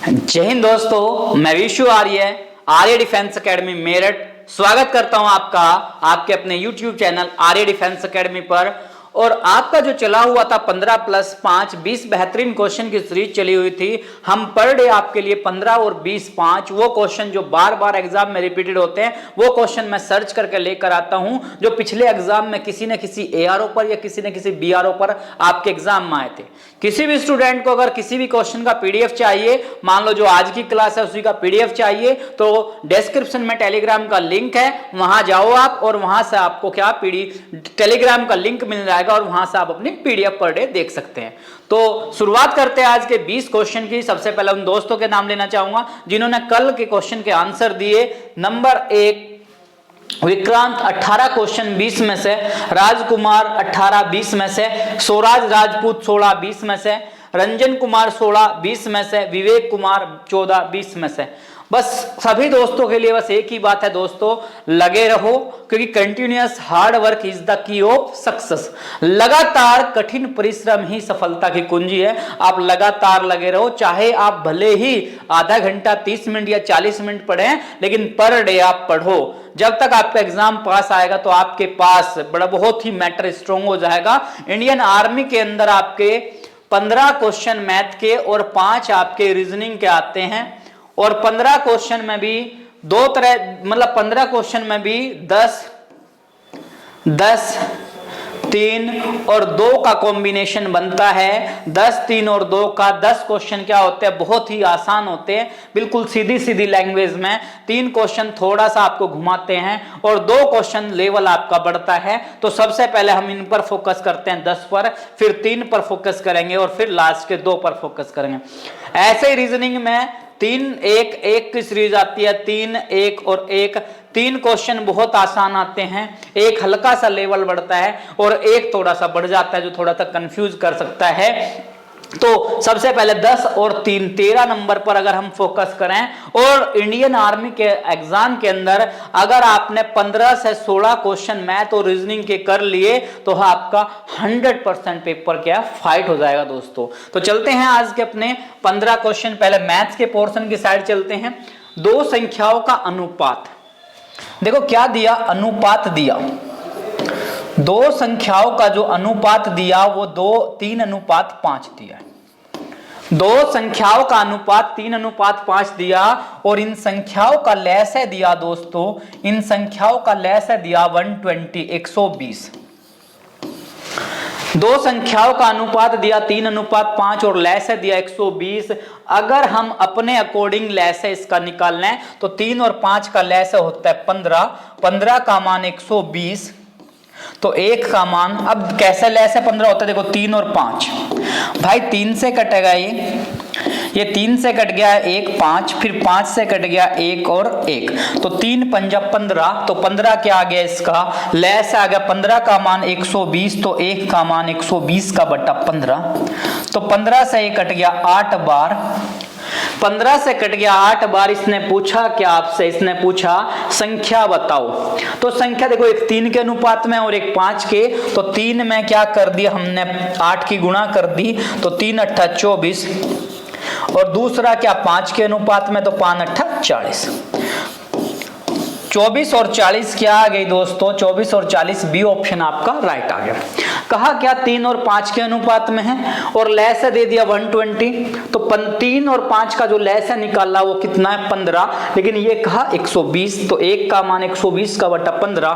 जय हिंद दोस्तों, मैं विशु आर्य डिफेंस एकेडमी मेरठ स्वागत करता हूं आपका आपके अपने YouTube चैनल आर्य डिफेंस एकेडमी पर। और आपका जो चला हुआ था 15 + 5 20 बेहतरीन क्वेश्चन की सीरीज चली हुई थी। हम पर डे आपके लिए 15 और 20 5 वो क्वेश्चन जो बार बार एग्जाम में रिपीटेड होते हैं वो क्वेश्चन मैं सर्च करके लेकर आता हूं, जो पिछले एग्जाम में किसी न किसी ARO पर या किसी न किसी BRO पर आपके एग्जाम में आए थे। किसी भी स्टूडेंट को अगर किसी भी क्वेश्चन का PDF चाहिए, मान लो जो आज की क्लास है उसी का PDF चाहिए, तो डिस्क्रिप्शन में टेलीग्राम का लिंक है, वहां जाओ आप और वहां से आपको क्या टेलीग्राम का लिंक मिल जाएगा और वहां से आप अपनी PDF पर डे देख सकते हैं। तो शुरुआत करते हैं आज के 20 क्वेश्चन की। सबसे पहले उन दोस्तों के नाम लेना चाहूंगा जिन्होंने कल के क्वेश्चन के आंसर दिए। नंबर 1 विक्रांत 18 क्वेश्चन 20 में से, राजकुमार 18 20 में से, स्वराज राजपूत 16 20 में से, रंजन कुमार 16 20 में से, विवेक कुमार 14 20 में से। बस सभी दोस्तों के लिए बस एक ही बात है दोस्तों, लगे रहो, क्योंकि continuous hard work is the key of success. लगातार कठिन परिश्रम ही सफलता की कुंजी है। आप लगातार लगे रहो, चाहे आप भले ही आधा घंटा 30 मिनट या 40 मिनट पढ़ें, लेकिन पर डे आप पढ़ो। जब तक आपका एग्जाम पास आएगा तो आपके पास बड़ा बहुत ही मैटर स्ट्रॉन्ग हो जाएगा। इंडियन आर्मी के अंदर आपके 15 क्वेश्चन मैथ के और 5 आपके रीजनिंग के आते हैं। और 15 क्वेश्चन में भी दो तरह, मतलब 15 क्वेश्चन में भी 10 3 और 2 का कॉम्बिनेशन बनता है। 10 3 और 2 का 10 क्वेश्चन क्या होते हैं, बहुत ही आसान होते हैं, बिल्कुल सीधी सीधी लैंग्वेज में। 3 क्वेश्चन थोड़ा सा आपको घुमाते हैं और 2 क्वेश्चन लेवल आपका बढ़ता है। तो सबसे पहले हम इन पर फोकस करते हैं 10 पर, फिर 3 पर फोकस करेंगे और फिर लास्ट के 2 पर फोकस करेंगे। ऐसे ही रीजनिंग में 3 1 1 की सीरीज आती है, 3 1 और 1। 3 क्वेश्चन बहुत आसान आते हैं, एक हल्का सा लेवल बढ़ता है और एक थोड़ा सा बढ़ जाता है जो थोड़ा सा कंफ्यूज कर सकता है। तो सबसे पहले 10 और 3 13 नंबर पर अगर हम फोकस करें, और इंडियन आर्मी के एग्जाम के अंदर अगर आपने 15 से 16 क्वेश्चन मैथ और रीजनिंग के कर लिए तो आपका 100% पेपर क्या फाइट हो जाएगा दोस्तों। तो चलते हैं आज के अपने 15 क्वेश्चन। पहले मैथ्स के पोर्शन की साइड चलते हैं। दो संख्याओं का अनुपात, देखो क्या दिया, अनुपात दिया। दो संख्याओं का जो अनुपात दिया वो 3:5 दिया है। दो संख्याओं का अनुपात 3:5 दिया और इन संख्याओं का लैसे दिया दोस्तों, इन संख्याओं का लैसे दिया 120 120। दो संख्याओं का अनुपात दिया 3:5 और लैसे दिया 120। अगर हम अपने अकॉर्डिंग लैसे इसका निकाल लें तो 3 और 5 का लैसे होता है 15, 15 का मान 120, तो 1 का मान, अब कैसे लैसे 15 होता है, देखो 3 और 5, भाई 3 से कटेगा ये 3 से कट गया 1 5, फिर 5 से कट गया 1 और 1, तो 3 पंजा 15, तो 15 क्या आ गया, इसका लैस आ गया 15 का मान 120, तो 1 का मान 120 का बटा 15, तो 15 से 1 कट गया 8 बार, 15 से कट गया 8 बार। इसने पूछा क्या आपसे, इसने पूछा संख्या बताओ। तो संख्या देखो, एक 3 के अनुपात में और एक 5 के, तो 3 में क्या कर दिया हमने, 8 की गुणा कर दी, तो 3 8 24, और दूसरा क्या 5 के अनुपात में, तो 5 8 40। 24 और 40 क्या आ गई दोस्तों, 24 और 40 बी ऑप्शन आपका राइट आ गया। कहा क्या 3 और 5 के अनुपात में है और लैसे दे दिया 120, तो 3 और 5 का जो लैसे निकाला वो कितना है 15, लेकिन ये कहा 120, तो 1 का मान 120 का बटा 15,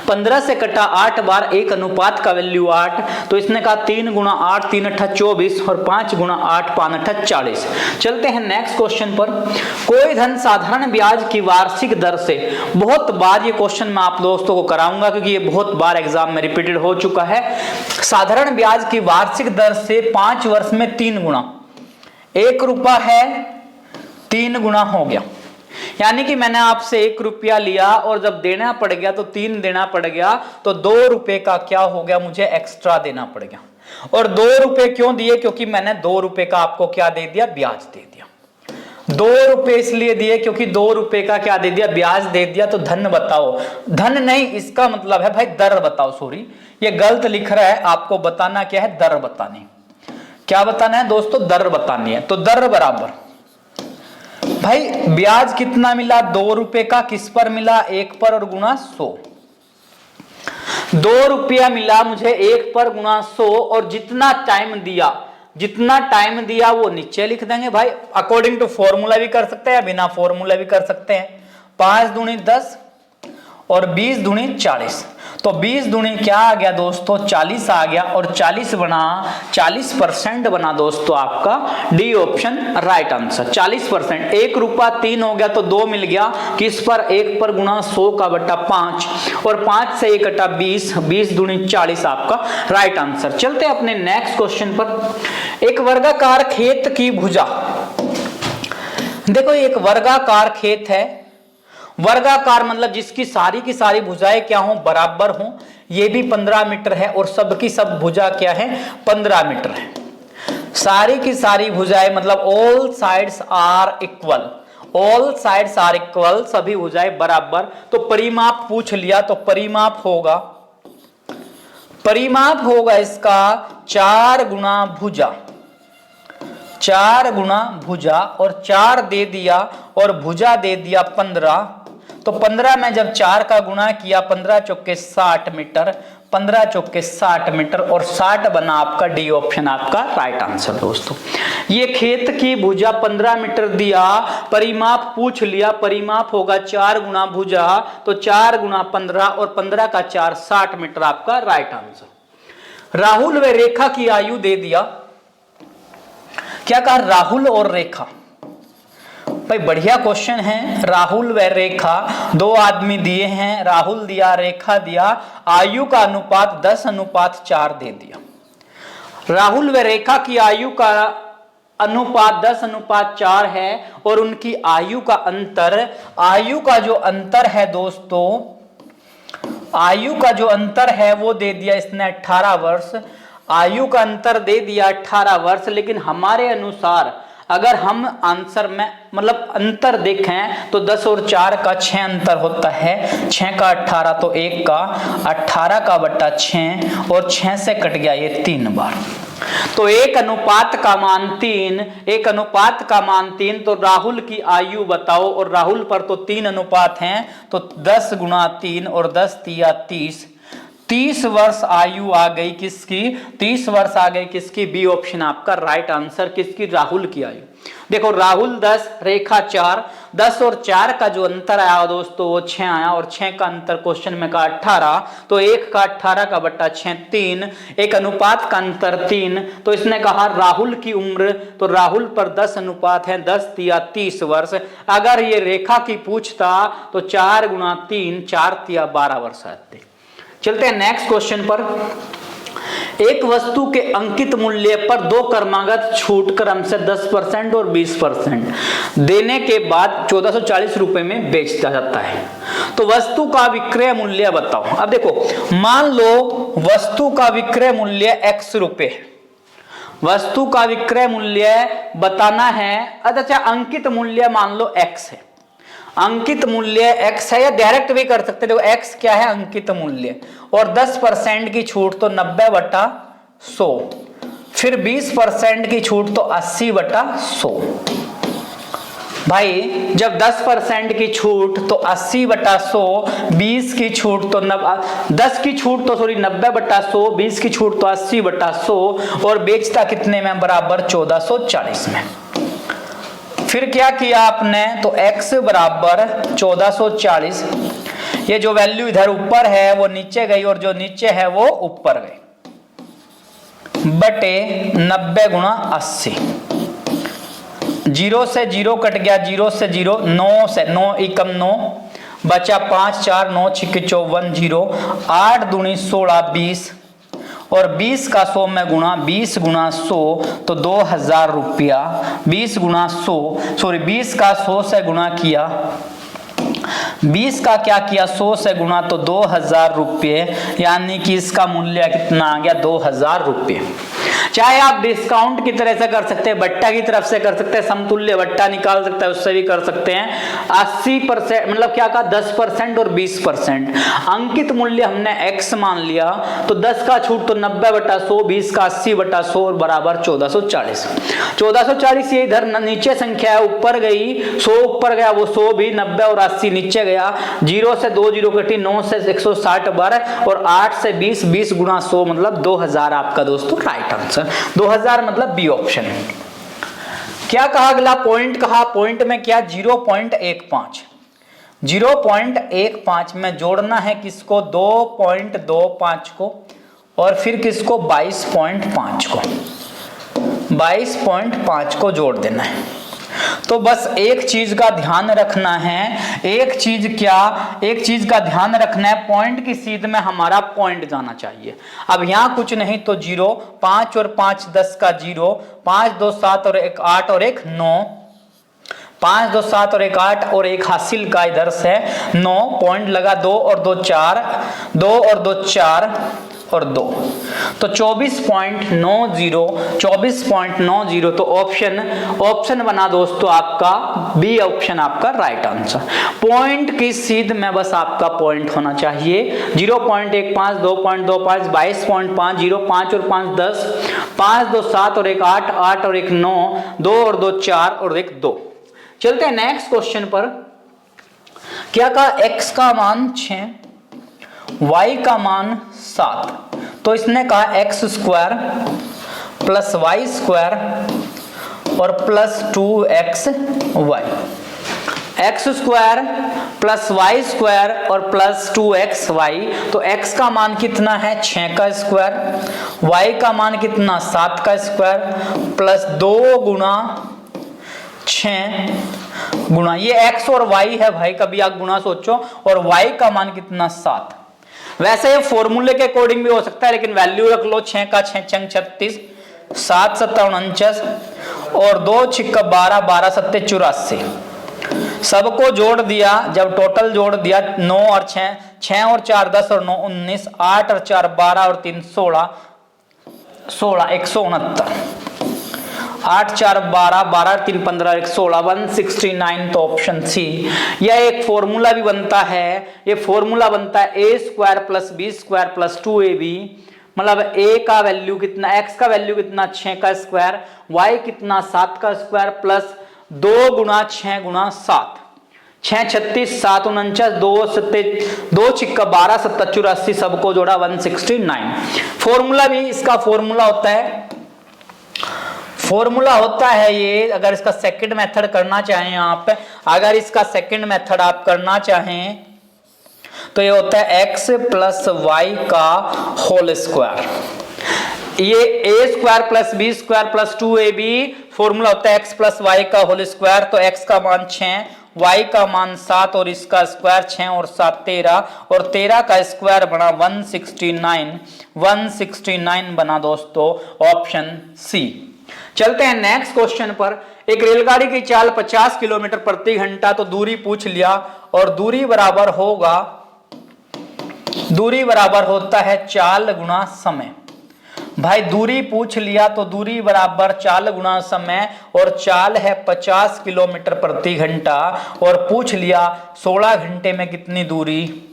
15 से कटा 8 बार, 1 अनुपात का वैल्यू 8, तो इसने कहा 3 × 8 3 8 24 और 5 × 8 5 8 40। चलते हैं नेक्स्ट क्वेश्चन पर। कोई धन साधारण ब्याज की वार्षिक दर से, बहुत बार ये क्वेश्चन मैं आप दोस्तों को कराऊंगा क्योंकि ये बहुत बार एग्जाम में रिपीटेड हो चुका है। साधारण ब्याज की वार्षिक दर से 5 वर्ष में 3 गुना, 1 रुपया है 3 गुना हो गया, यानी कि मैंने आपसे 1 रुपया लिया और जब देना पड़ गया तो 3 देना पड़ गया, तो 2 रुपए का क्या हो गया, मुझे एक्स्ट्रा देना पड़ गया। और 2 रुपए क्यों दिए, क्योंकि मैंने 2 रुपए का आपको क्या दे दिया, ब्याज दे दिया। 2 रुपए इसलिए दिए क्योंकि 2 रुपए का क्या दे दिया, ब्याज दे दिया। तो धन बताओ, धन नहीं, इसका मतलब है भाई दर बताओ। सॉरी, ये गलत लिख रहा है, आपको बताना क्या है, दर बतानी। क्या बताना है दोस्तों, दर बतानी है। तो दर बराबर भाई ब्याज कितना मिला, 2 रुपए का, किस पर मिला, 1 पर, और गुना 100। 2 रुपया मिला मुझे 1 पर गुना 100, और जितना टाइम दिया वो नीचे लिख देंगे भाई। अकॉर्डिंग टू फॉर्मूला भी कर सकते हैं या बिना फॉर्मूला भी कर सकते हैं। 5 दूनी 10 और 20 दूनी 40, तो 20 दूनी क्या आ गया दोस्तों, 40 आ गया, और 40 बना 40% बना दोस्तों आपका डी ऑप्शन राइट आंसर। 40%, 1 रुपया 3 हो गया तो 2 मिल गया, किस पर, 1 पर गुना 100 का बटा 5, और 5 से 1 कटा 20, 20 दूनी 40 आपका राइट आंसर। चलते हैं अपने नेक्स्ट क्वेश्चन पर। एक वर्गाकार खेत की भुजा, देखो एक वर्गाकार खेत है, वर्गाकार मतलब जिसकी सारी की सारी भुजाएं क्या हो, बराबर हो। ये भी 15 मीटर है और सबकी सब भुजा क्या है, 15 मीटर है। सारी की सारी भुजाएं मतलब all sides are equal, all sides are equal, सभी भुजाएं बराबर। तो परिमाप पूछ लिया, तो परिमाप होगा इसका 4 गुना भुजा, 4 गुना भुजा, और 4 दे दिया और भुजा दे दिया 15। तो 15 में जब 4 का गुणा किया, 15 चौके 60 मीटर, 15 चौके 60 मीटर, और 60 बना आपका डी ऑप्शन आपका राइट आंसर दोस्तों। ये खेत की भुजा 15 मीटर दिया, परिमाप पूछ लिया, परिमाप होगा 4 गुना भुजा, तो 4 गुना 15, और 15 का 4 60 मीटर आपका राइट आंसर। राहुल व रेखा की आयु दे दिया, क्या कहा, राहुल और रेखा। भाई बढ़िया क्वेश्चन है। राहुल व रेखा, 2 आदमी दिए हैं, राहुल दिया, रेखा दिया, आयु का अनुपात 10:4 दे दिया। राहुल व रेखा की आयु का अनुपात 10:4 है, और उनकी आयु का अंतर, आयु का जो अंतर है दोस्तों, आयु का जो अंतर है वो दे दिया इसने 18 वर्ष, आयु का अंतर दे दिया 18 वर्ष। लेकिन हमारे अनुसार अगर हम आंसर में मतलब अंतर देखें तो 10 और 4 का 6 अंतर होता है, 6 का 18 तो 1 का 18 का बटा 6, और 6 से कट गया ये 3 बार, तो 1:3 का मान 3, 1:3 का मान 3। तो राहुल की आयु बताओ, और राहुल पर तो 3 अनुपात हैं, तो 10 गुना 3 और 10 तिया 30, 30 वर्ष आयु आ गई किसकी, 30 वर्ष आ गई किसकी, बी ऑप्शन आपका राइट आंसर, किसकी, राहुल की आयु। देखो राहुल 10, रेखा 4, 10 और 4 का जो अंतर आया दोस्तों वो 6 आया, और 6 का अंतर क्वेश्चन में का 18, तो 1 का 18 का बटा 6 3, 1:3 का अंतर 3। तो इसने कहा राहुल की उम्र, तो राहुल पर 10 अनुपात है, 10 तिया 30 वर्ष। अगर ये रेखा की पूछता तो 4 गुना 3, 4 तिया 12 वर्ष आते। चलते हैं नेक्स्ट क्वेश्चन पर। एक वस्तु के अंकित मूल्य पर 2 क्रमागत छूट क्रमशः 10% और 20% देने के बाद 1440 रुपए में बेचा जाता है। तो वस्तु का विक्रय मूल्य बताओ। अब देखो मान लो वस्तु का विक्रय मूल्य x रुपए है, वस्तु का विक्रय मूल्य बताना है। अच्छा अंकित मूल्य मान लो x है, अंकित मूल्य x है, या डायरेक्ट भी कर सकते। देखो x क्या है, अंकित मूल्य, और 10% की छूट तो 90/100, फिर 20% की छूट तो 80/100। भाई जब 10% की छूट तो 80/100, 20 की छूट तो 10 की छूट तो 90/100, 20 की छूट तो 80/100, और बेचता कितने में, बराबर 1440 में। फिर क्या किया आपने, तो x बराबर 1440, ये जो वैल्यू इधर ऊपर है वो नीचे गई, और जो नीचे है वो ऊपर गई, बटे 90 गुणा 80। 0 से 0 कट गया, 0 से 0, 9 से 9 एकम 9, बचा 5 4 9 6 54 0, 8 दूनी 16 20, और 20 का 100 में गुणा, 20 गुणा 100 तो 2000 रुपया, 20 गुणा 100 सॉरी 20 का 100 से गुणा किया, 20 का क्या किया 100 से गुणा, तो 2000 रुपये, यानी कि इसका मूल्य कितना आ गया 2000 रुपये। चाहे आप डिस्काउंट की तरह से कर सकते हैं, बट्टा की तरफ से कर सकते हैं, समतुल्य बट्टा निकाल सकते हैं, उससे भी कर सकते हैं। 80% मतलब क्या कहा, 10% और 20%। अंकित मूल्य हमने x मान लिया तो 10 का छूट तो 90/100, 20 का 80/100 और बराबर 1440। 1440 ये इधर नीचे संख्या है, ऊपर गई 100 ऊपर गया, वो 100 भी 90 और 80 नीचे गया, 0 से 2 0 कटी, 9 से 160 बार और 8 से 20, 20 गुणा 100 मतलब 2000 आपका दोस्तों राइट आंसर। 2000 मतलब बी ऑप्शन। क्या कहा अगला, पॉइंट कहा, पॉइंट में क्या 0.15, 0.15 में जोड़ना है किसको, 2.25 को और फिर किसको 22.5 को, 22.5 को जोड़ देना है। तो बस एक चीज का ध्यान रखना है, एक चीज का ध्यान रखना है, पॉइंट की सीध में हमारा पॉइंट जाना चाहिए। अब यहां कुछ नहीं तो 0, 5 और 5 10 का 0, 5 2 7 और 1 8 और 1 9, 5 2 7 और 1 8 और 1 हासिल का इधर से 9, पॉइंट लगा 2 और 2 4, 2 और 2 4 और 2, तो 24.90, 24.90 तो ऑप्शन बना दोस्तों आपका बी ऑप्शन आपका राइट आंसर। पॉइंट की सीध में बस आपका पॉइंट होना चाहिए। 0.15, 2.25, 22.5, 0 5 और 5 10, 5 2 7 और 1 8, 8 और 1 9, 2 और 2 4 और 1 2। चलते हैं नेक्स्ट क्वेश्चन पर। क्या कहा, x का मान 6, y का मान 7, तो इसने कहा x square plus y square और plus 2xy, x square plus y square और प्लस 2xy, तो x का मान कितना है 6 का स्क्वायर, y का मान कितना 7 का स्क्वायर प्लस 2 गुणा 6 गुणा, ये x और y है भाई, कभी आप गुणा सोचो, और y का मान कितना 7। वैसे ये फॉर्मूले के अकॉर्डिंग भी हो सकता है, लेकिन वैल्यू रख लो, 6 का 6 चंग 36, 7 7 49 और 2 6 12, 12 7 84, सबको जोड़ दिया, जब टोटल जोड़ दिया 9 और 6, 6 और 4 10 और 9 19, 8 और 4 12 और 3 16, 16 169, 8 4 12, 12 3 15 1 16, 169, तो ऑप्शन सी। यह एक फॉर्मूला भी बनता है, ये फॉर्मूला बनता है a square plus B square plus 2ab, मतलब a का वैल्यू कितना, x का वैल्यू कितना 6 का स्क्वायर, y कितना 7 का स्क्वायर प्लस 2 गुणा 6 गुणा 7, 6 36 7 49, 2 2 6 12 7 84, सबको जोड़ा 169। फॉर्मूला भी इसका फॉर्मूला होता है ये, अगर इसका सेकंड मेथड करना चाहें आप, अगर इसका सेकंड मेथड आप करना चाहें तो ये होता है x प्लस वाई का होल स्क्वायर, ये a square plus B square plus 2ab, formula होता है x प्लस वाई का होल स्क्वायर, तो x का मान 6, y का मान 7 और इसका स्क्वायर 6 और 7 13 और 13 का स्क्वायर बना 169, 169 बना दोस्तों ऑप्शन सी। चलते हैं नेक्स्ट क्वेश्चन पर। एक रेलगाड़ी की चाल 50 किलोमीटर प्रति घंटा, तो दूरी पूछ लिया और दूरी बराबर होता है चाल गुणा समय। भाई दूरी पूछ लिया तो दूरी बराबर चाल गुणा समय, और चाल है 50 किलोमीटर प्रति घंटा, और पूछ लिया 16 घंटे में कितनी दूरी।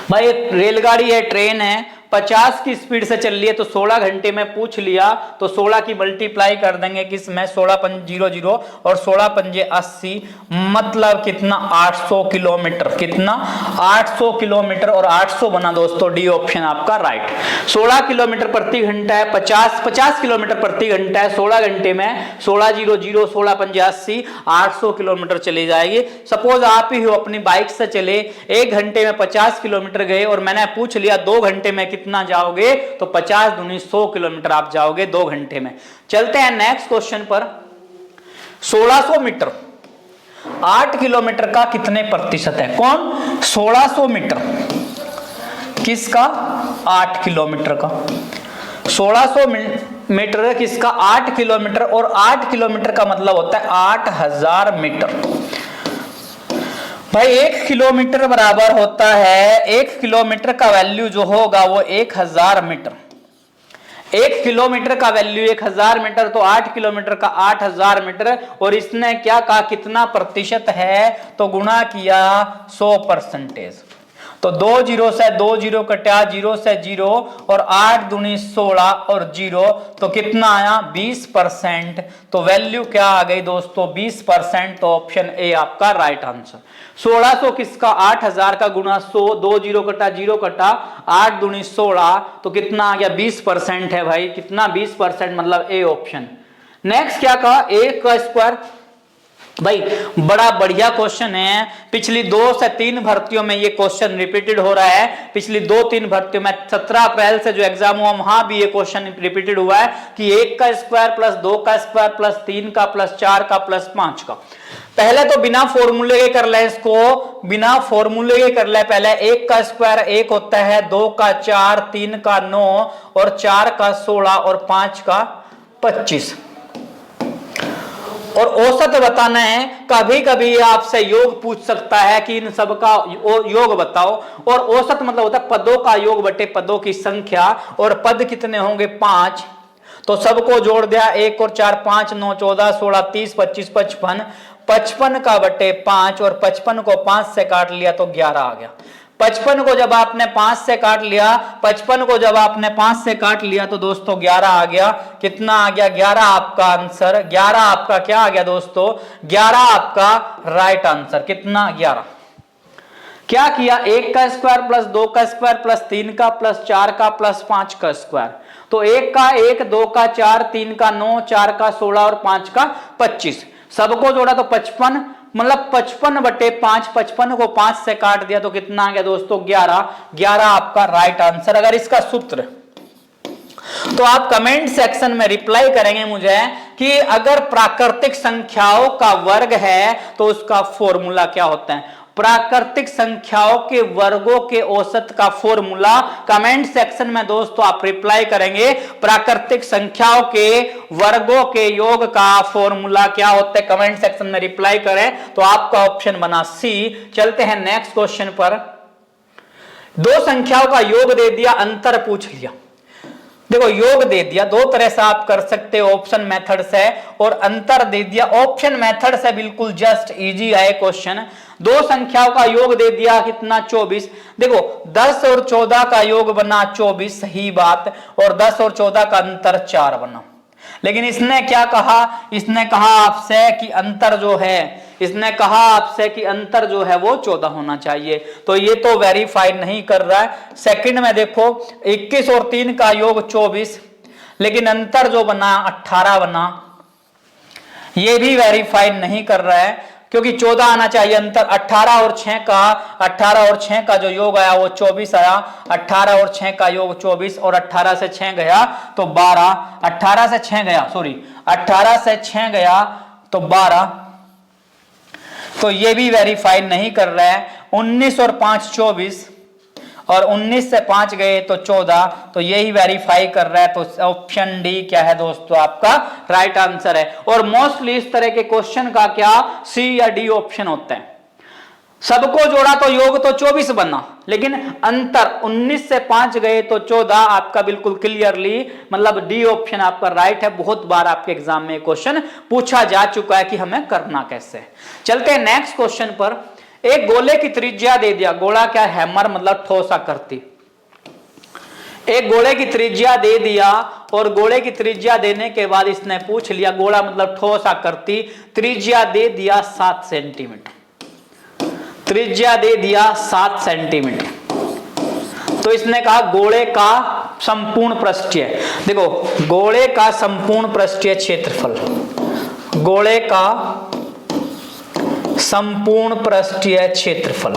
भाई रेलगाड़ी है, ट्रेन है, 50 की स्पीड से चल रही है, तो 16 घंटे में पूछ लिया तो 16 की मल्टीप्लाई कर देंगे किसमें, 16 5 0 0 और 16 5 80, मतलब कितना 800 किलोमीटर, कितना 800 किलोमीटर, और 800 बना दोस्तों डी ऑप्शन आपका राइट। 16 किलोमीटर प्रति घंटा है, 50 किलोमीटर प्रति घंटा है, 16 घंटे में 16 0 0 16 5 80, 800 किलोमीटर चली जाएगी। सपोज आप ही हो अपनी बाइक से चले, 1 घंटे में 50 किलोमीटर गए और मैंने पूछ लिया 2 घंटे में कितना जाओगे, तो 50 दूनी 100 किलोमीटर आप जाओगे 2 घंटे में। चलते हैं नेक्स्ट क्वेश्चन पर। 1600 मीटर 8 किलोमीटर का कितने प्रतिशत है, कौन 1600 मीटर किसका 8 किलोमीटर का, 1600 मीटर किसका 8 किलोमीटर, और 8 किलोमीटर का मतलब होता है 8000 मीटर। भाई 1 किलोमीटर बराबर होता है, 1 किलोमीटर का वैल्यू जो होगा वो 1000 मीटर, 1 किलोमीटर का वैल्यू 1000 मीटर, तो 8 किलोमीटर का 8000 मीटर। और इसने क्या कहा, कितना प्रतिशत है, तो गुणा किया 100%। तो 2 जीरो से 2 जीरो कटा, 0 से 0, और 8 दूनी 16 और 0, तो कितना आया 20%। तो वैल्यू क्या आ गई दोस्तों 20%। तो ऑप्शन ए आपका राइट आंसर। 1600 किसका, 8000 का गुणा 100, 2 जीरो कटा 0 कटा, 8 दूनी 16, तो कितना आ गया 20% है भाई। कितना 20%, मतलब ए ऑप्शन। नेक्स्ट क्या कहा, ए का स्क्वायर। भाई बड़ा बढ़िया क्वेश्चन है, पिछली 2 से 3 भर्तियों में ये क्वेश्चन रिपीटेड हो रहा है। पिछली 2-3 भर्तियों में 17 अप्रैल से जो एग्जाम हुआ वहां भी ये क्वेश्चन रिपीटेड हुआ है कि 1 का स्क्वायर प्लस 2 का स्क्वायर प्लस 3 का प्लस 4 का प्लस 5 का। पहले तो बिना फॉर्मूले के कर ले इसको, बिना फॉर्मूले के कर ले। पहले 1 का स्क्वायर 1 होता है, 2 का 4, 3 का 9 और 4 का 16 और 5 का 25। और औसत बताना है। कभी कभी आपसे योग पूछ सकता है कि इन सब का योग बताओ, और औसत मतलब होता है पदों का योग बटे पदों की संख्या, और पद कितने होंगे 5। तो सबको जोड़ दिया, 1 और 4 5, 9 14 16 30 25 55, 55 का बटे 5, और 55 को 5 से काट लिया तो 11 आ गया। 55 को जब आपने 5 से काट लिया, 55 को जब आपने 5 से काट लिया तो दोस्तों 11 आ गया। कितना आ गया 11 आपका आंसर। 11 आपका क्या आ गया दोस्तों, 11 आपका राइट आंसर। कितना 11। क्या किया, 1 का स्क्वायर प्लस 2 का स्क्वायर प्लस 3 का प्लस 4 का प्लस 5 का स्क्वायर। तो 1 का 1, 2 का 4, 3 का 9, 4 का 16 और 5 का 25। सबको जोड़ा तो 55, मतलब 55 बटे 5, 55 को 5 से काट दिया तो कितना आ गया दोस्तों 11। 11 आपका राइट आंसर। अगर इसका सूत्र तो आप कमेंट सेक्शन में रिप्लाई करेंगे मुझे कि अगर प्राकृतिक संख्याओं का वर्ग है तो उसका फॉर्मूला क्या होता है। प्राकृतिक संख्याओं के वर्गों के औसत का फॉर्मूला कमेंट सेक्शन में दोस्तों आप रिप्लाई करेंगे। प्राकृतिक संख्याओं के वर्गों के योग का फॉर्मूला क्या होता है, कमेंट सेक्शन में रिप्लाई करें। तो आपका ऑप्शन बना सी। चलते हैं नेक्स्ट क्वेश्चन पर। दो संख्याओं का योग दे दिया, अंतर पूछ लिया। देखो योग दे दिया, दो तरह से आप कर सकते हो, ऑप्शन मेथड से और अंतर दे दिया। ऑप्शन मेथड से बिल्कुल जस्ट इजी है क्वेश्चन। दो संख्याओं का योग दे दिया कितना 24। देखो 10 और 14 का योग बना 24, सही बात, और 10 और 14 का अंतर 4 बना। लेकिन इसने क्या कहा, इसने कहा आपसे कि अंतर जो है, इसने कहा आपसे कि अंतर जो है वो 14 होना चाहिए। तो ये तो वेरीफाई नहीं कर रहा है। सेकंड में देखो 21 और 3 का योग 24, लेकिन अंतर जो बना 18 बना, ये भी वेरीफाई नहीं कर रहा है क्योंकि 14 आना चाहिए अंतर। 18 और 6 का जो योग आया वो 24 आया। 18 और 6 का योग 24 और 18 से 6 गया तो 12। 18 से 6 गया, सॉरी 18 से 6 गया तो 12। तो ये भी वेरीफाई नहीं कर रहा है। 19 और 5 24 और 19 से 5 गए तो 14, तो यही वेरीफाई कर रहा है। तो ऑप्शन डी क्या है दोस्तों आपका राइट आंसर है। और मोस्टली इस तरह के क्वेश्चन का क्या सी या डी ऑप्शन होता है। सबको जोड़ा तो योग तो 24 बना, लेकिन अंतर 19 से 5 गए तो 14। आपका बिल्कुल क्लियरली मतलब डी ऑप्शन आपका राइट है। बहुत बार आपके एग्जाम में क्वेश्चन पूछा जा चुका है कि हमें करना कैसे। चलते हैं नेक्स्ट क्वेश्चन पर। एक गोले की त्रिज्या दे दिया, गोला क्या हैमर मतलब ठोस आकृति। एक गोले की त्रिज्या दे दिया और गोले की त्रिज्या देने के बाद इसने पूछ लिया, गोला मतलब ठोस आकृति, त्रिज्या दे दिया 7 सेंटीमीटर। त्रिज्या दे दिया 7 सेंटीमीटर। तो इसने कहा गोले का संपूर्ण पृष्ठीय, देखो गोले का संपूर्ण पृष्ठीय क्षेत्रफल, गोले का संपूर्ण पृष्ठीय क्षेत्रफल।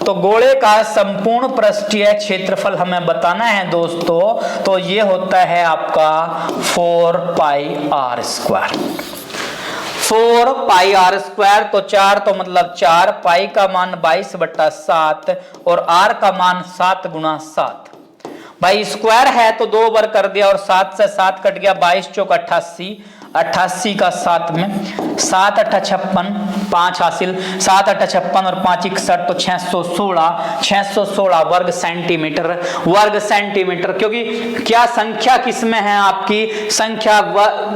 तो गोले का संपूर्ण पृष्ठीय क्षेत्रफल हमें बताना है दोस्तों। तो ये होता है आपका 4 pi r square. 4 pi r square. तो 4 तो मतलब 4, पाई का मान 22/7 और आर का मान 7 गुणा 7। भाई स्क्वायर है तो 2 बार कर दिया और 7 से 7 कट गया, 22 चौक 88। 88 का 7 में, 7 8 56, 5 हासिल, 7 8 56 और 5 61, तो 616 वर्ग सेंटीमीटर, क्योंकि क्या संख्या किसमें है आपकी, संख्या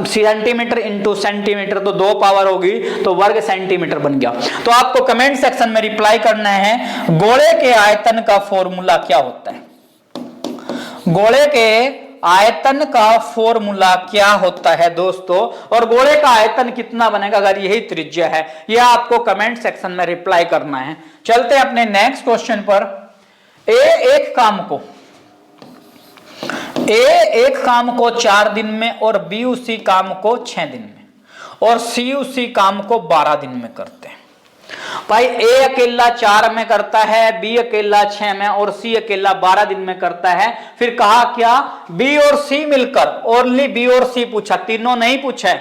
सेंटीमीटर इंटू सेंटीमीटर, तो 2 पावर होगी तो वर्ग सेंटीमीटर बन गया। तो आपको कमेंट सेक्शन में रिप्लाई करना है, गोले के आयतन का फॉर्मूला क्या होता है, गोले के आयतन का फॉर्मूला क्या होता है दोस्तों, और गोले का आयतन कितना बनेगा अगर यही त्रिज्या है, यह आपको कमेंट सेक्शन में रिप्लाई करना है। चलते हैं अपने नेक्स्ट क्वेश्चन पर। एक काम को 4 दिन में और बी उसी काम को 6 दिन में और सी उसी काम को 12 दिन में करते हैं। भाई ए अकेला 4 में करता है, बी अकेला 6 में और सी अकेला 12 दिन में करता है। फिर कहा क्या, बी और सी मिलकर, ओनली बी और सी पूछा, तीनों नहीं पूछा है।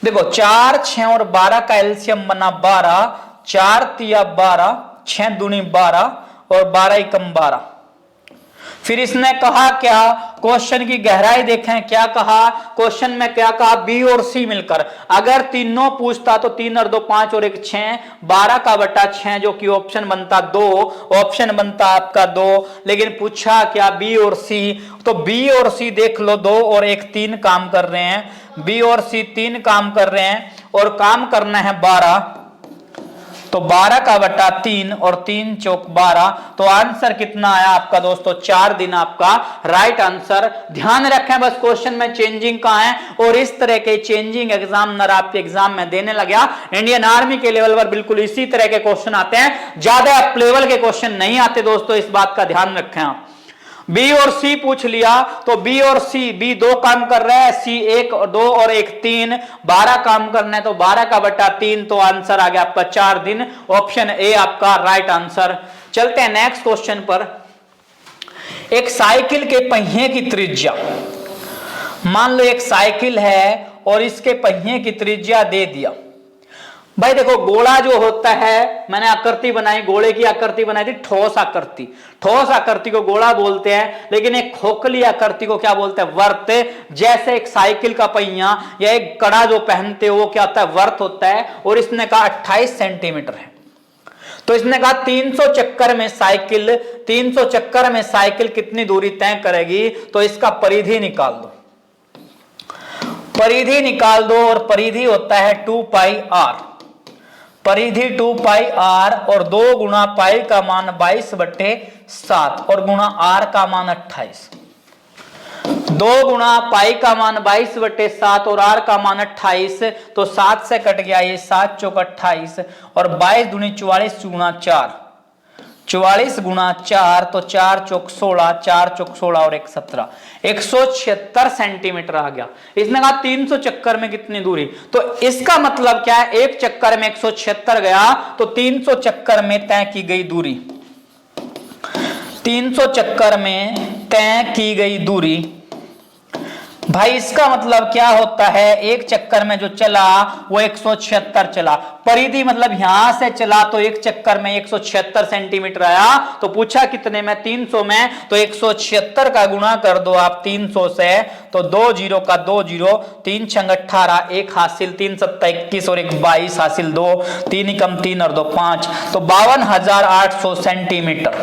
देखो 4 6 और 12 का एलसीएम बना 12, 4 तिया 12, 6 दूनी 12 और 12 एकम 12। फिर इसने कहा क्या, क्वेश्चन की गहराई देखें, क्या कहा क्वेश्चन में, क्या कहा, बी और सी मिलकर। अगर तीनों पूछता तो 3 और 2 5 और 1 6, 12 का बटा 6 जो कि ऑप्शन बनता 2, ऑप्शन बनता आपका 2। लेकिन पूछा क्या, बी और सी, तो बी और सी देख लो, 2 और 1 3 काम कर रहे हैं, बी और सी 3 काम कर रहे हैं और काम करना है 12, तो 12 का बटा 3 और 3 चौक 12, तो आंसर कितना आया आपका दोस्तों, 4 दिन आपका राइट आंसर। ध्यान रखें बस क्वेश्चन में चेंजिंग कहां है, और इस तरह के चेंजिंग एग्जामिनर आपके एग्जाम में देने लगा। इंडियन आर्मी के लेवल पर बिल्कुल इसी तरह के क्वेश्चन आते हैं, ज्यादा अप लेवल के क्वेश्चन नहीं आते दोस्तों, इस बात का ध्यान रखें आप। बी और सी पूछ लिया, तो बी और सी, बी 2 काम कर रहा है, सी 1 और 2 और 1 3, 12 काम करना है, तो 12 का बटा 3, तो आंसर आ गया आपका 4 दिन। ऑप्शन ए आपका राइट आंसर। चलते हैं नेक्स्ट क्वेश्चन पर। एक साइकिल के पहिए की त्रिज्या, मान लो एक साइकिल है और इसके पहिए की त्रिज्या दे दिया। भाई देखो गोला जो होता है, मैंने आकृति बनाई, गोले की आकृति बनाई थी, ठोस आकृति। ठोस आकृति को गोला बोलते हैं, लेकिन एक खोखली आकृति को क्या बोलते हैं, वर्त। जैसे एक साइकिल का पहिया या एक कड़ा जो पहनते हो वो क्या होता है, वर्त होता है। और इसने कहा 28 सेंटीमीटर है, तो इसने कहा 300 चक्कर में साइकिल, 300 चक्कर में साइकिल कितनी दूरी तय करेगी, तो इसका परिधि निकाल दो, परिधि निकाल दो। और परिधि होता है 2 पाई आर, परिधि 2 पाई आर, और 2 गुणा पाई का मान 22/7 और गुणा आर का मान 28। 2 गुणा पाई का मान 22/7 और आर का मान 28, तो 7 से कट गया ये, 7 चौक 28 और 22 दूनी 44 गुणा 4, 44 गुणा 4, तो 4 चौक 16, 4 चौक 16 और 1 17, 176 सेंटीमीटर आ गया। इसने कहा 300 चक्कर में कितनी दूरी, तो इसका मतलब क्या है, एक चक्कर में 176 गया, तो 300 चक्कर में तय की गई दूरी, 300 चक्कर में तय की गई दूरी। भाई इसका मतलब क्या होता है, एक चक्कर में जो चला वो 176 चला। परिधि मतलब यहां से चला तो एक चक्कर में 176 सेंटीमीटर आया, तो पूछा कितने में, 300 में, तो 176 का गुणा कर दो आप 300 से, तो 2 0 का 2 0, 3 छंग 18, 1 हासिल, 3 7 21 और 1 22 हासिल 2, 3 एकम 3 और 2 5, तो 52,800 सेंटीमीटर,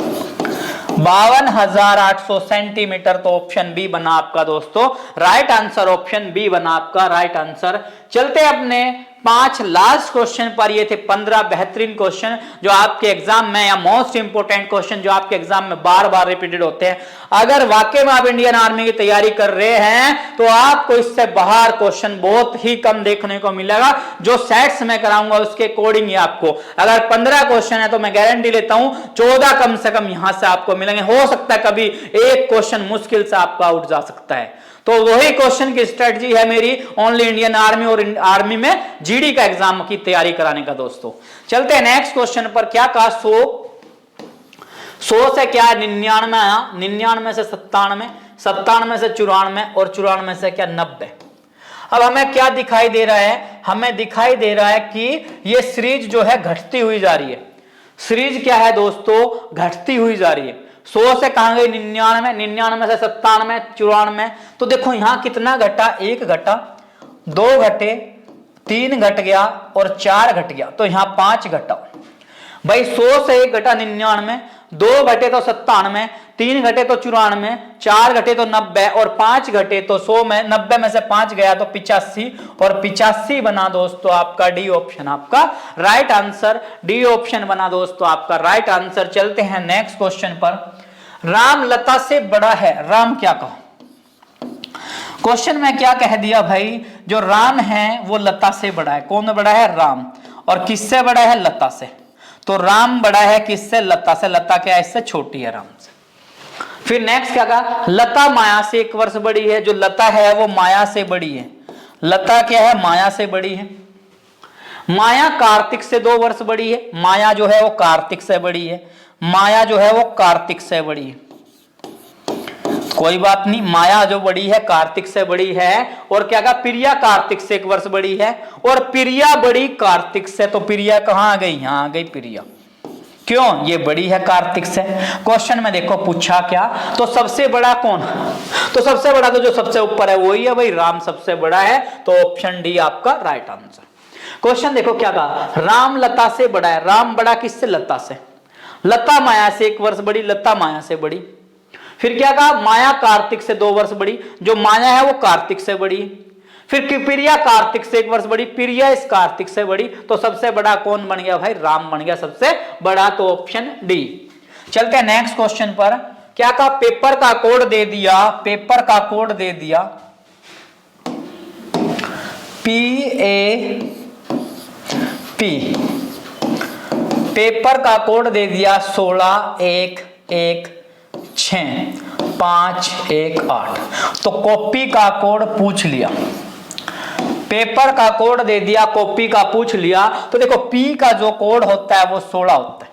52,800 सेंटीमीटर। तो ऑप्शन बी बना आपका दोस्तों राइट आंसर, ऑप्शन बी बना आपका राइट आंसर। चलते हैं अपने 5 लास्ट क्वेश्चन पर। ये थे 15 बेहतरीन क्वेश्चन जो आपके एग्जाम में, या मोस्ट इंपोर्टेंट क्वेश्चन जो आपके एग्जाम में बार बार रिपीटेड होते हैं। अगर वाकई में आप इंडियन आर्मी की तैयारी कर रहे हैं तो आपको इससे बाहर क्वेश्चन बहुत ही कम देखने को मिलेगा। जो सेट्स मैं कराऊंगा उसके अकॉर्डिंग ही आपको, अगर 15 क्वेश्चन है तो मैं गारंटी लेता हूं 14 कम से कम यहां से आपको मिलेंगे। हो सकता है कभी एक क्वेश्चन मुश्किल से आपका आउट जा सकता है। तो वही क्वेश्चन की स्ट्रेटजी है मेरी ओनली इंडियन आर्मी और आर्मी में जीडी का एग्जाम की तैयारी कराने का दोस्तों। चलते हैं नेक्स्ट क्वेश्चन पर। क्या कहा, 100 से क्या 99 आया, 99 से 97, 97 से 94 और 94 से क्या 90। अब हमें क्या दिखाई दे रहा है, हमें दिखाई दे रहा है कि ये सीरीज जो है घटती हुई जा रही है। सीरीज क्या है दोस्तों, घटती हुई जा रही है। 100 से कहां गई 99, 99 से 97, 94। तो देखो यहां कितना घटा, 1 घटा 2 घटे, 3 घट गया और 4 घट गया, तो यहां 5 घटा भाई। 100 से 1 घटा 99, 2 घटे तो 97, 3 घटे तो 94, 4 घटे तो 90 और 5 घटे तो 100 में 90 में से 5 गया तो 85 और 85 बना दोस्तों आपका डी ऑप्शन आपका राइट आंसर। डी ऑप्शन बना दोस्तों आपका राइट आंसर। चलते हैं नेक्स्ट क्वेश्चन पर। राम लता से बड़ा है, राम क्या कहा? क्वेश्चन में क्या कह दिया भाई, जो राम है वो लता से बड़ा है। कौन बड़ा है? राम। और किससे बड़ा है? लता से। तो राम बड़ा है किससे? लता से। लता क्या है? इससे छोटी है राम से। फिर नेक्स्ट क्या कहा? लता माया से 1 वर्ष बड़ी है। जो लता है वो माया से बड़ी है। लता क्या है? माया से बड़ी है। माया कार्तिक से 2 वर्ष बड़ी है। माया जो है वो कार्तिक से बड़ी है। माया जो है वो कार्तिक से बड़ी है। कोई बात नहीं, माया जो बड़ी है कार्तिक से बड़ी है। और क्या कहा? प्रिया कार्तिक से 1 वर्ष बड़ी है और प्रिया बड़ी कार्तिक से। तो प्रिया कहां आ गई? यहां आ गई प्रिया। क्यों? ये बड़ी है कार्तिक से। क्वेश्चन में देखो पूछा क्या, तो सबसे बड़ा कौन? तो सबसे बड़ा तो जो सबसे ऊपर है वही है भाई, राम सबसे बड़ा है। तो ऑप्शन डी आपका राइट आंसर। क्वेश्चन देखो क्या कहा, राम लता से बड़ा है। राम बड़ा किससे? लता से। लता माया से 1 वर्ष बड़ी, लता माया से बड़ी। फिर क्या कहा? माया कार्तिक से 2 वर्ष बड़ी। जो माया है वो कार्तिक से बड़ी। फिर प्रिया कार्तिक से 1 वर्ष बड़ी, प्रिया इस कार्तिक से बड़ी। तो सबसे बड़ा कौन बन गया भाई? राम बन गया सबसे बड़ा। तो ऑप्शन डी। चलते हैं नेक्स्ट क्वेश्चन पर। क्या कहा? पेपर का कोड दे दिया। पेपर का कोड दे दिया PAP। पेपर का कोड दे दिया 16116518। तो कॉपी का कोड पूछ लिया। पेपर का कोड दे दिया, कॉपी का पूछ लिया। तो देखो P का जो कोड होता है वो 16 होता है।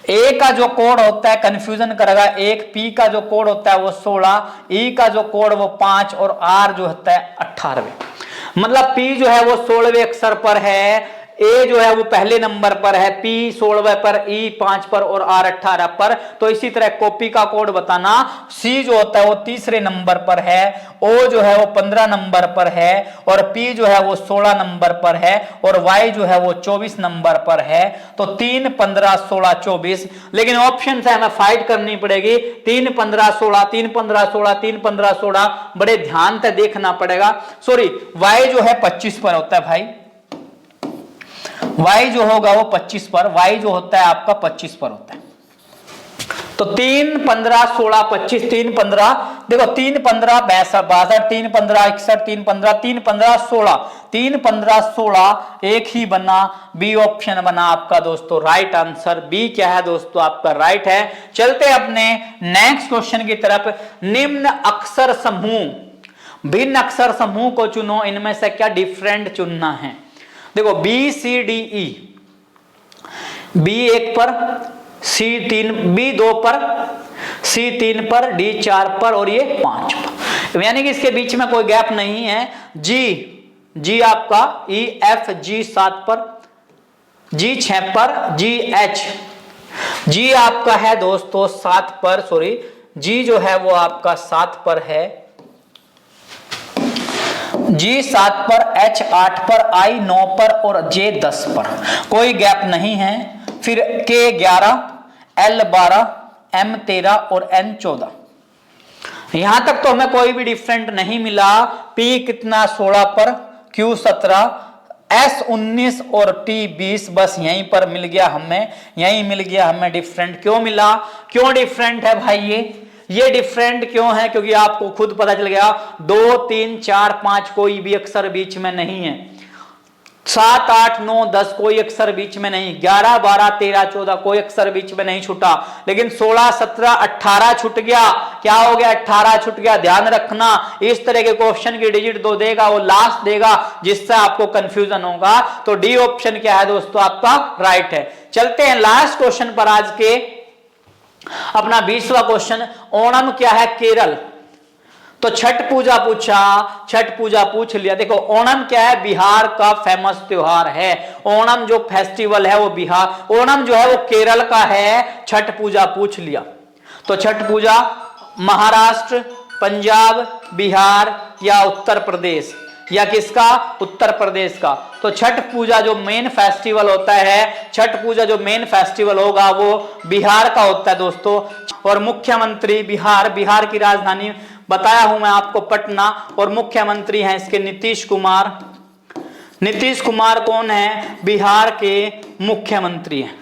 A का जो कोड होता है कंफ्यूजन करेगा, एक P का जो कोड होता है वो 16, E का जो कोड वो 5 और R जो होता है 18। मतलब P जो है वो 16वें अक्षर पर है, A जो है वो पहले नंबर पर है, P 16वें पर, E 5 पर और R 18 पर। तो इसी तरह कॉपी का कोड बताना, C जो होता है वो तीसरे नंबर पर है, O जो है वो 15 नंबर पर है और P जो है वो 16 नंबर पर है और Y जो है वो 24 नंबर पर है। तो 3 15 16 24। लेकिन ऑप्शन से हमें फाइट करनी पड़ेगी। 3 15 16 3 15 16 3 15 16 बड़े ध्यान से देखना पड़ेगा। सॉरी, Y जो है 25 पर होता है भाई। Y जो होगा वो 25 पर, Y जो होता है आपका 25 पर होता है। तो 3 15 16 25, 3 15 देखो, 3 15 62, 3 15 61, 3 15 3 15 16, 3 15 16 एक ही बना। बी ऑप्शन बना आपका दोस्तों राइट आंसर। बी क्या है दोस्तों? आपका राइट है। चलते अपने नेक्स्ट क्वेश्चन की तरफ। निम्न अक्षर समूह, भिन्न अक्षर समूह को चुनो, इनमें से क्या डिफरेंट चुनना है। देखो BCDE, B1 पर, C3, B2 पर, C3 पर, D4 पर और ये 5 पर, यानी कि इसके बीच में कोई गैप नहीं है। G आपका EF G 7 पर, G 6 पर, G आपका है दोस्तों 7 पर। सॉरी, G जो है वो आपका 7 पर है, G 7 पर, H 8 पर, I 9 पर और J 10 पर, कोई गैप नहीं है। फिर K 11, L 12, M 13 और N 14। यहां तक तो हमें कोई भी डिफरेंट नहीं मिला। P कितना 16 पर, Q 17, S 19 और T 20, बस यहीं पर मिल गया हमें, यहीं मिल गया हमें डिफरेंट। क्यों मिला? क्यों डिफरेंट है भाई? ये डिफरेंट क्यों है? क्योंकि आपको खुद पता चल गया 2 3 4 5 कोई भी अक्षर बीच में नहीं है, 7 8 9 10 कोई अक्षर बीच में नहीं, 11 12 13 14 कोई अक्षर बीच में नहीं छूटा। लेकिन 16 17 18 छूट गया। क्या हो गया? 18 छूट गया। ध्यान रखना, इस तरह के क्वेश्चन की डिजिट 2 देगा वो लास्ट देगा, जिससे आपको कंफ्यूजन होगा। तो डी ऑप्शन क्या है दोस्तों? आपका राइट है। चलते हैं लास्ट क्वेश्चन पर आज के, अपना 20वां क्वेश्चन। ओणम क्या है? केरल। तो छठ पूजा पूछा, छठ पूजा पूछ लिया। देखो ओणम क्या है? बिहार का फेमस त्योहार है। ओणम जो फेस्टिवल है वो बिहार, ओणम जो है वो केरल का है। छठ पूजा पूछ लिया। तो छठ पूजा महाराष्ट्र, पंजाब, बिहार या उत्तर प्रदेश, या किसका? उत्तर प्रदेश का। तो छठ पूजा जो मेन फेस्टिवल होता है, छठ पूजा जो मेन फेस्टिवल होगा वो बिहार का होता है दोस्तों। और मुख्यमंत्री बिहार की राजधानी बताया हूं मैं आपको पटना, और मुख्यमंत्री हैं इसके नीतीश कुमार। नीतीश कुमार कौन है? बिहार के मुख्यमंत्री हैं।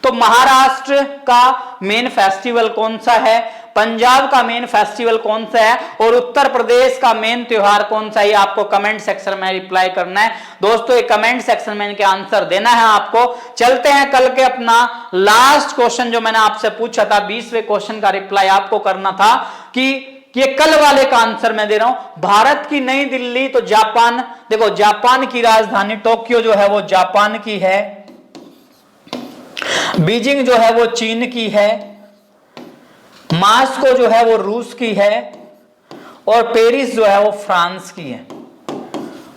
तो महाराष्ट्र का मेन फेस्टिवल कौन सा है, पंजाब का मेन फेस्टिवल कौन सा है, और उत्तर प्रदेश का मेन त्योहार कौन सा है, ये आपको कमेंट सेक्शन में रिप्लाई करना है दोस्तों। ये कमेंट सेक्शन में इनके आंसर देना है आपको। चलते हैं कल के अपना लास्ट क्वेश्चन जो मैंने आपसे पूछा था, 20वें क्वेश्चन का रिप्लाई आपको करना था कि ये कल वाले का आंसर मैं दे रहा हूं। भारत की नई दिल्ली तो जापान, देखो जापान की राजधानी टोक्यो जो है वो जापान की है, बीजिंग जो है वो चीन की है, मास्को जो है वो रूस की है, और पेरिस जो है वो फ्रांस की है।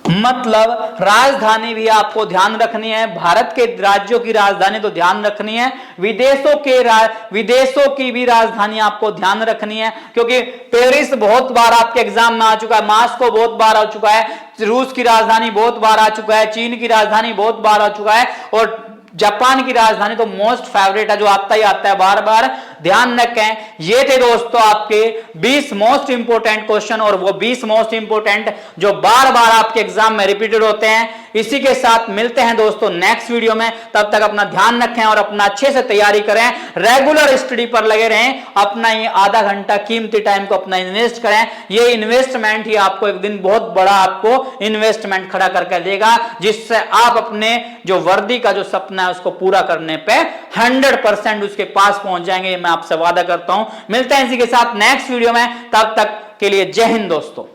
मतलब राजधानी भी आपको ध्यान रखनी है, भारत के राज्यों की राजधानी तो ध्यान रखनी है, विदेशों की भी राजधानी आपको ध्यान रखनी है, क्योंकि पेरिस बहुत बार आपके एग्जाम में आ चुका है, मास्को बहुत बार आ चुका है, रूस की राजधानी बहुत बार आ चुका है, चीन की राजधानी बहुत बार आ चुका है, और जापान की राजधानी तो मोस्ट फेवरेट है, जो आता ही आता है बार बार। ध्यान रखें, ये थे दोस्तों आपके 20 मोस्ट इंपोर्टेंट क्वेश्चन, और वो 20 मोस्ट इंपोर्टेंट जो बार बार आपके एग्जाम में रिपीटेड होते हैं। इसी के साथ मिलते हैं दोस्तों नेक्स्ट वीडियो में, तब तक अपना ध्यान रखें और अपना अच्छे से तैयारी करें, रेगुलर स्टडी पर लगे रहें, अपना ये आधा घंटा कीमती टाइम को अपना इन्वेस्ट करें। ये इन्वेस्टमेंट ही आपको एक दिन बहुत बड़ा आपको इन्वेस्टमेंट खड़ा करके देगा, जिससे आप अपने जो वर्दी का जो सपना है उसको पूरा करने पे 100% उसके पास पहुंच जाएंगे, मैं आपसे वादा करता हूं। मिलते हैं इसी के साथ नेक्स्ट वीडियो में, तब तक के लिए जय हिंद दोस्तों।